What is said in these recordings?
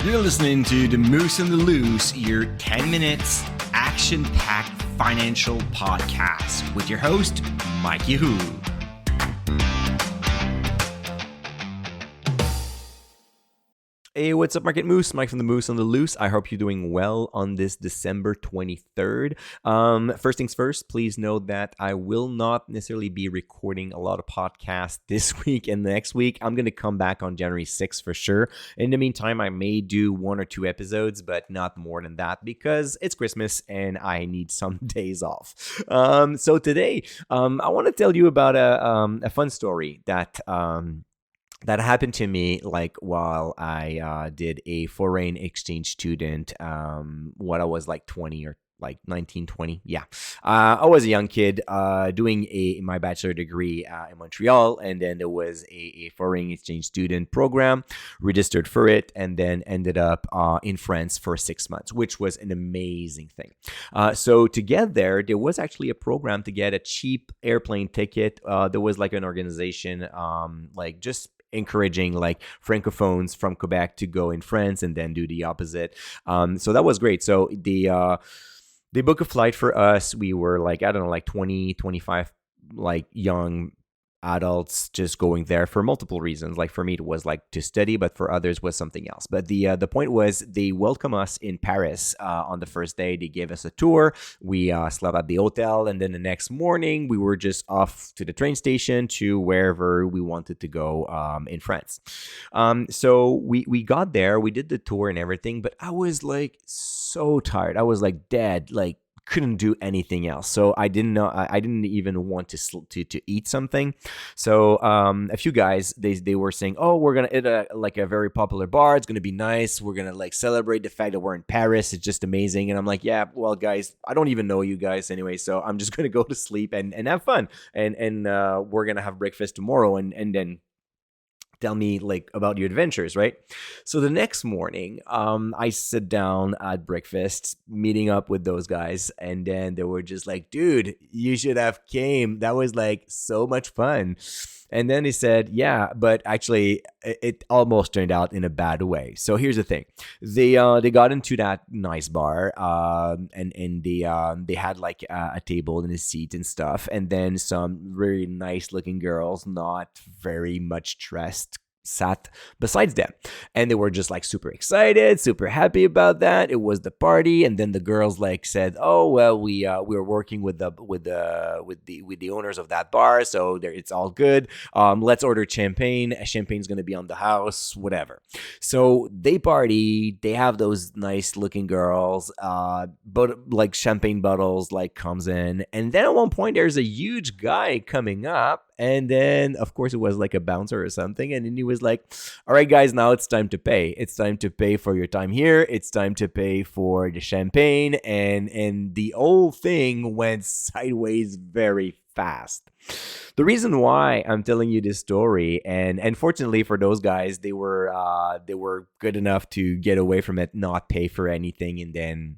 You're listening to The Moose and the Loose, your 10 minutes action-packed financial podcast with your host, Mike Yahoo. Hey, what's up, Market Moose? Mike from The Moose on the Loose. I hope you're doing well on this December 23rd. First things first, please note that I will not necessarily be recording a lot of podcasts this week and next week. I'm going to come back on January 6th for sure. In the meantime, I may do 1 or 2 episodes, but not more than that because it's Christmas and I need some days off. So today, I want to tell you about a fun story that happened to me like while I did a foreign exchange student when I was like 20 or like 19, 20. Yeah. I was a young kid doing my bachelor degree in Montreal, and then there was a foreign exchange student program, registered for it, and then ended up in France for 6 months, which was an amazing thing. So to get there was actually a program to get a cheap airplane ticket. There was like an organization like just encouraging like francophones from Quebec to go in France and then do the opposite. So that was great. So they booked a flight for us. We were like, I don't know, like 20, 25, like young adults just going there for multiple reasons. Like for me, it was like to study, but for others was something else. But the point was they welcome us in Paris on the first day. They gave us a tour. We slept at the hotel, and then the next morning we were just off to the train station to wherever we wanted to go in France. So we got there. We did the tour and everything, but I was like so tired. I was like dead, like couldn't do anything else. So I didn't know. I didn't even want to eat something. So a few guys they were saying, "Oh, we're gonna eat like a very popular bar. It's gonna be nice. We're gonna like celebrate the fact that we're in Paris. It's just amazing." And I'm like, "Yeah, well, guys, I don't even know you guys anyway. So I'm just gonna go to sleep and have fun. And we're gonna have breakfast tomorrow and then tell me like about your adventures," right? So the next morning, I sit down at breakfast, meeting up with those guys, and then they were just like, "Dude, you should have came. That was like so much fun." And then they said, "Yeah, but actually, it almost turned out in a bad way." So here's the thing: they got into that nice bar, and they had like a table and a seat and stuff, and then some very nice looking girls, not very much dressed, sat besides them, and they were just like super excited, super happy about that. It was the party, and then the girls like said, "Oh well, we're working with the owners of that bar, so there it's all good. Let's order champagne. Champagne's gonna be on the house, whatever." So they party. They have those nice looking girls, but like champagne bottles like comes in, and then at one point there's a huge guy coming up. And then, of course, it was like a bouncer or something. And then he was like, "All right, guys, now it's time to pay. It's time to pay for your time here. It's time to pay for the champagne." And the whole thing went sideways very fast. The reason why I'm telling you this story, and fortunately for those guys, they were good enough to get away from it, not pay for anything, and then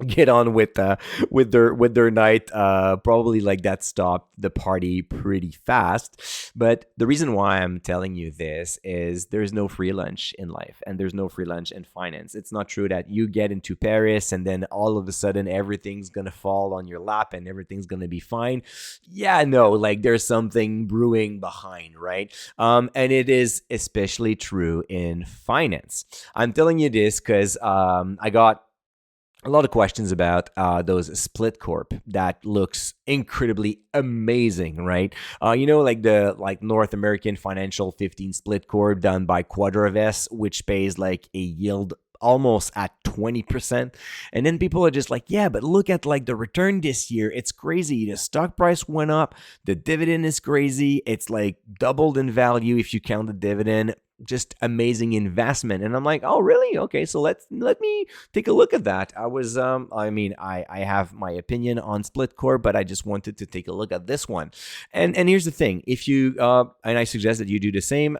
get on with their night. Probably like that stopped the party pretty fast. But the reason why I'm telling you this is there's no free lunch in life, and there's no free lunch in finance. It's not true that you get into Paris and then all of a sudden everything's gonna fall on your lap and everything's gonna be fine. Yeah, no, like there's something brewing behind, right? And it is especially true in finance. I'm telling you this because I got a lot of questions about those split corp that looks incredibly amazing, right? Like the North American Financial 15 split corp done by Quadravest, which pays like a yield almost at 20%. And then people are just like, "Yeah, but look at like the return this year. It's crazy. The stock price went up. The dividend is crazy. It's like doubled in value if you count the dividend. Just amazing investment." And I'm like, "Oh, really? Okay, so let me take a look at that." I have my opinion on split corp, but I just wanted to take a look at this one. And here's the thing: if you and I suggest that you do the same.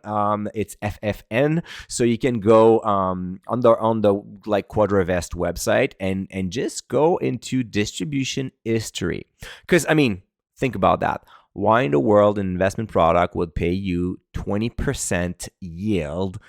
It's FFN, so you can go on the like Quadravest website and just go into distribution history, because think about that. Why in the world an investment product would pay you 20% yield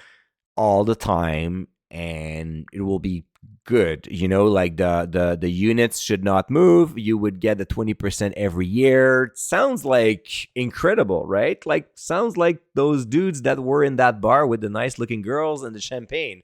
all the time and it will be good. Like the units should not move. You would get the 20% every year. Sounds like incredible, right? Like sounds like those dudes that were in that bar with the nice looking girls and the champagne.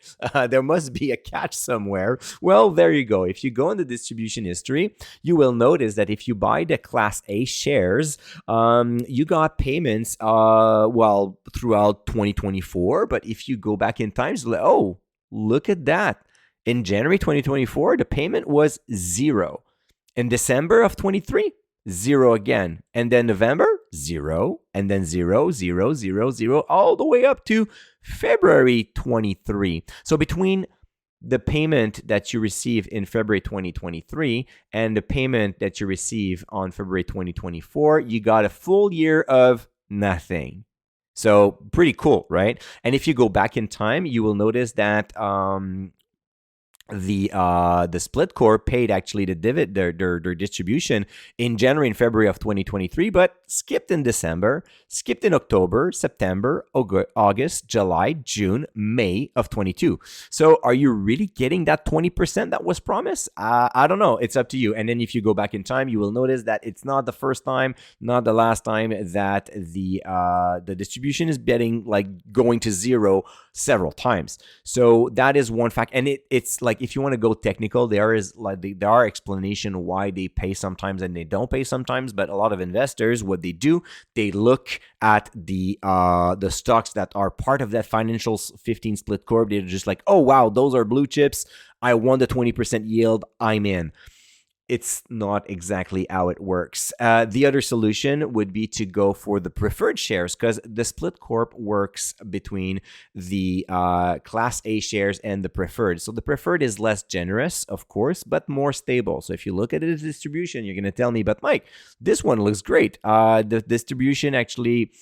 There must be a catch somewhere. Well, there you go. If you go in the distribution history, you will notice that if you buy the Class A shares, you got payments throughout 2024. But if you go back in time, oh, look at that. In January 2024, the payment was 0. In December of 23, 0 again. And then November, 0. And then 0, 0, 0, 0, all the way up to February 23. So between the payment that you receive in February 2023 and the payment that you receive on February 2024, you got a full year of nothing. So pretty cool, right? And if you go back in time, you will notice that the split corp paid actually the their distribution in January and February of 2023, but skipped in December, skipped in October, September, August, July, June, May of 22. So are you really getting that 20% that was promised? I don't know. It's up to you. And then if you go back in time, you will notice that it's not the first time, not the last time that the distribution is going to 0 several times. So that is one fact. And it's like, if you want to go technical, there are explanation why they pay sometimes and they don't pay sometimes. But a lot of investors, what they do, they look at the stocks that are part of that financial 15 split corp. They're just like, oh wow, those are blue chips. I want the 20% yield. I'm in. It's not exactly how it works. The other solution would be to go for the preferred shares, because the split corp works between the Class A shares and the preferred. So the preferred is less generous, of course, but more stable. So if you look at the distribution, you're going to tell me, but Mike, this one looks great. The distribution actually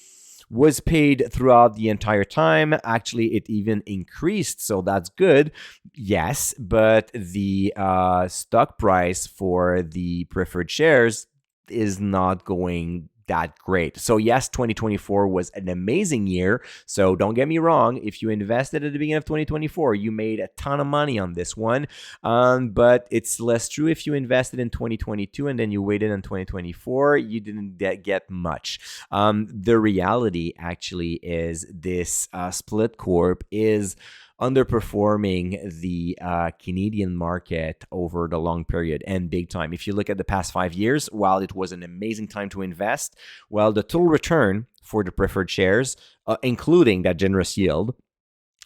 was paid throughout the entire time. Actually, it even increased, so that's good. Yes, but the stock price for the preferred shares is not going that great. So yes, 2024 was an amazing year. So don't get me wrong. If you invested at the beginning of 2024, you made a ton of money on this one. But it's less true if you invested in 2022 and then you waited in 2024, you didn't get much. The reality actually is this split corp is underperforming the Canadian market over the long period and big time. If you look at the past 5 years, while it was an amazing time to invest, well, the total return for the preferred shares, including that generous yield,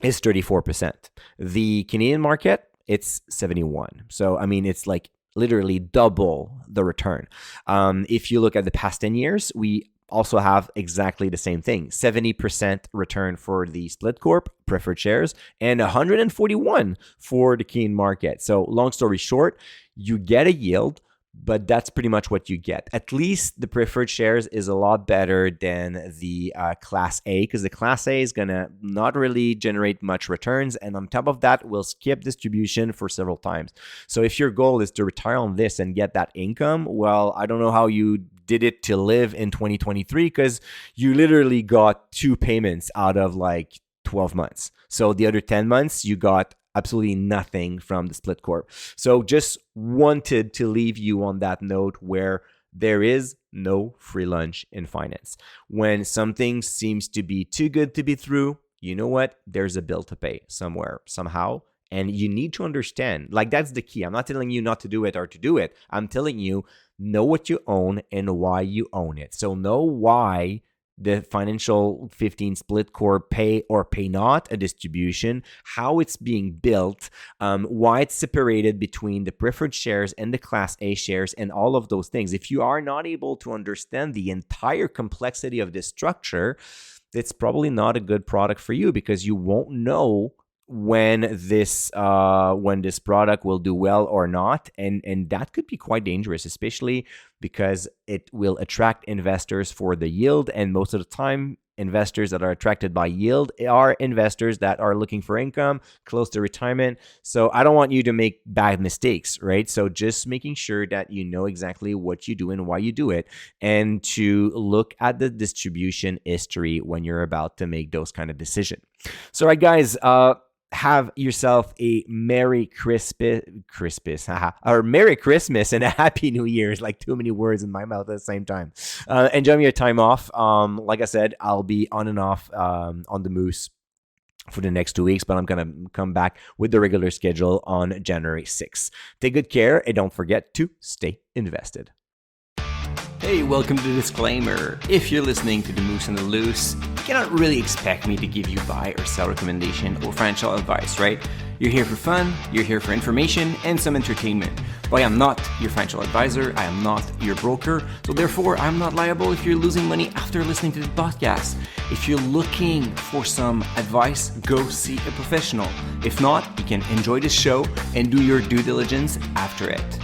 is 34%. The Canadian market, it's 71. So, I mean, it's like literally double the return. If you look at the past 10 years, we also have exactly the same thing. 70% return for the split corp preferred shares and 141 for the Canadian market. So long story short, you get a yield, but that's pretty much what you get. At least the preferred shares is a lot better than the Class A, because the Class A is going to not really generate much returns. And on top of that, will skip distribution for several times. So if your goal is to retire on this and get that income, well, I don't know how you did it to live in 2023, because you literally got 2 payments out of like 12 months. So the other 10 months, you got absolutely nothing from the split corp. So just wanted to leave you on that note where there is no free lunch in finance. When something seems to be too good to be true, you know what? There's a bill to pay somewhere, somehow. And you need to understand, like that's the key. I'm not telling you not to do it or to do it. I'm telling you, know what you own and why you own it. So know why the financial 15 split corp pay or pay not a distribution, how it's being built, why it's separated between the preferred shares and the Class A shares, and all of those things. If you are not able to understand the entire complexity of this structure, it's probably not a good product for you, because you won't know when this product will do well or not, and that could be quite dangerous, especially because it will attract investors for the yield, and most of the time investors that are attracted by yield are investors that are looking for income close to retirement. So I don't want you to make bad mistakes, right? So just making sure that you know exactly what you do and why you do it, and to look at the distribution history when you're about to make those kind of decisions. So, all right, guys, have yourself a Merry Christmas, or Merry Christmas and a Happy New Year. It's like too many words in my mouth at the same time. Enjoy your time off. Like I said, I'll be on and off on the Moose for the next 2 weeks, but I'm going to come back with the regular schedule on January 6th. Take good care and don't forget to stay invested. Hey, welcome to the disclaimer. If you're listening to The Moose and the Loose, you cannot really expect me to give you buy or sell recommendation or financial advice, right? You're here for fun, you're here for information and some entertainment. But I am not your financial advisor, I am not your broker, so therefore I'm not liable if you're losing money after listening to the podcast. If you're looking for some advice, go see a professional. If not, you can enjoy the show and do your due diligence after it.